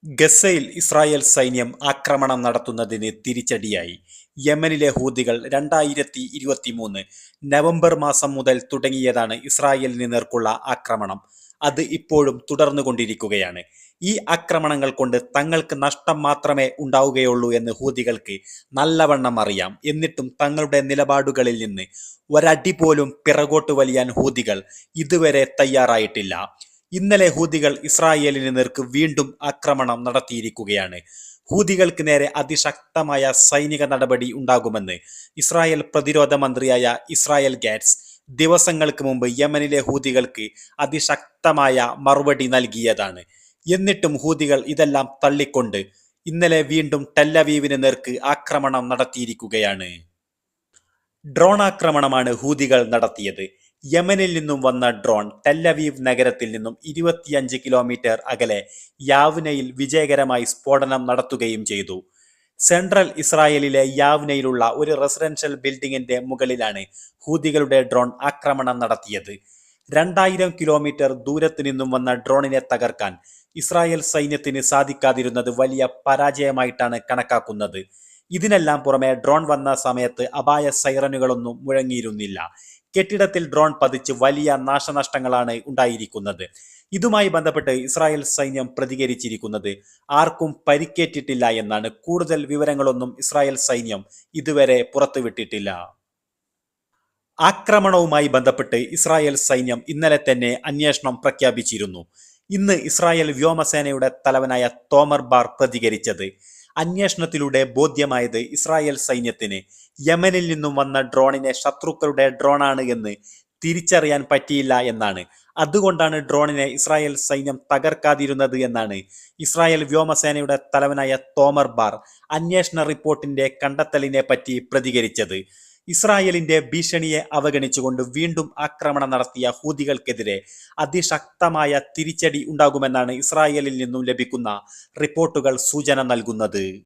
ഗസയിൽ ഇസ്രായേൽ സൈന്യം ആക്രമണം നടത്തുന്നതിന് തിരിച്ചടിയായി. യമനിലെ ഹൂതികൾ 2023 നവംബർ മാസം മുതൽ തുടങ്ങിയതാണ് ഇസ്രായേലിന് നേർക്കുള്ള ആക്രമണം. അത് ഇപ്പോഴും തുടർന്നുകൊണ്ടിരിക്കുകയാണ്. ഈ ആക്രമണങ്ങൾ കൊണ്ട് തങ്ങൾക്ക് നഷ്ടം മാത്രമേ ഉണ്ടാവുകയുള്ളൂ എന്ന് ഹൂതികൾക്ക് നല്ലവണ്ണം അറിയാം. എന്നിട്ടും തങ്ങളുടെ നിലപാടുകളിൽ നിന്ന് ഒരടി പോലും പിറകോട്ട് വലിയാൻ ഹൂതികൾ ഇതുവരെ തയ്യാറായിട്ടില്ല. ഇന്നലെ ഹൂതികൾ ഇസ്രായേലിന് നേർക്ക് വീണ്ടും ആക്രമണം നടത്തിയിരിക്കുകയാണ്. ഹൂതികൾക്ക് നേരെ അതിശക്തമായ സൈനിക നടപടി ഉണ്ടാകുമെന്ന് ഇസ്രായേൽ പ്രതിരോധ മന്ത്രിയായ ഇസ്രായേൽ ഗാറ്റ്സ് ദിവസങ്ങൾക്ക് മുമ്പ് യമനിലെ ഹൂതികൾക്ക് അതിശക്തമായ മറുപടി നൽകിയതാണ്. എന്നിട്ടും ഹൂതികൾ ഇതെല്ലാം തള്ളിക്കൊണ്ട് ഇന്നലെ വീണ്ടും ടെല്ലവീവിന് നേർക്ക് ആക്രമണം നടത്തിയിരിക്കുകയാണ്. ഡ്രോൺ ആക്രമണമാണ് ഹൂതികൾ നടത്തിയത്. യമനിൽ നിന്നും വന്ന ഡ്രോൺ ടെല്ലവീവ് നഗരത്തിൽ നിന്നും 25 കിലോമീറ്റർ അകലെ യാവ്നയിൽ വിജയകരമായി സ്ഫോടനം നടത്തുകയും ചെയ്തു. സെൻട്രൽ ഇസ്രായേലിലെ യാവ്നയിലുള്ള ഒരു റെസിഡൻഷ്യൽ ബിൽഡിംഗിന്റെ മുകളിലാണ് ഹൂതികളുടെ ഡ്രോൺ ആക്രമണം നടത്തിയത്. 2000 കിലോമീറ്റർ ദൂരത്ത് നിന്നും വന്ന ഡ്രോണിനെ തകർക്കാൻ ഇസ്രായേൽ സൈന്യത്തിന് സാധിക്കാതിരുന്നത് വലിയ പരാജയമായിട്ടാണ് കണക്കാക്കുന്നത്. ഇതിനെല്ലാം പുറമെ ഡ്രോൺ വന്ന സമയത്ത് അപായ സൈറനുകളൊന്നും മുഴങ്ങിയിരുന്നില്ല. കെട്ടിടത്തിൽ ഡ്രോൺ പതിച്ച് വലിയ നാശനഷ്ടങ്ങളാണ് ഉണ്ടായിരിക്കുന്നത്. ഇതുമായി ബന്ധപ്പെട്ട് ഇസ്രായേൽ സൈന്യം പ്രതികരിച്ചിരിക്കുന്നത് ആർക്കും പരിക്കേറ്റിട്ടില്ല എന്നാണ്. കൂടുതൽ വിവരങ്ങളൊന്നും ഇസ്രായേൽ സൈന്യം ഇതുവരെ പുറത്തുവിട്ടിട്ടില്ല. ആക്രമണവുമായി ബന്ധപ്പെട്ട് ഇസ്രായേൽ സൈന്യം ഇന്നലെ തന്നെ അന്വേഷണം പ്രഖ്യാപിച്ചിരുന്നു. ഇന്ന് ഇസ്രായേൽ വ്യോമസേനയുടെ തലവനായ തോമർ ബാർ പ്രതികരിച്ചത്, അന്വേഷണത്തിലൂടെ ബോധ്യമായത് ഇസ്രായേൽ സൈന്യത്തിന് യമനിൽ നിന്നും വന്ന ഡ്രോണിനെ ശത്രുക്കളുടെ ഡ്രോണാണ് എന്ന് തിരിച്ചറിയാൻ പറ്റിയില്ല എന്നാണ്. അതുകൊണ്ടാണ് ഡ്രോണിനെ ഇസ്രായേൽ സൈന്യം തകർക്കാതിരുന്നത് എന്നാണ് ഇസ്രായേൽ വ്യോമസേനയുടെ തലവനായ തോമർ ബാർ അന്വേഷണ റിപ്പോർട്ടിന്റെ കണ്ടെത്തലിനെ പറ്റി പ്രതികരിച്ചത്. ഇസ്രായേലിന്റെ ഭീഷണിയെ അവഗണിച്ചുകൊണ്ട് വീണ്ടും ആക്രമണം നടത്തിയ ഹൂതികൾക്കെതിരെ അതിശക്തമായ തിരിച്ചടി ഉണ്ടാകുമെന്നാണ് ഇസ്രായേലിൽ നിന്നും ലഭിക്കുന്ന റിപ്പോർട്ടുകൾ സൂചന നൽകുന്നത്.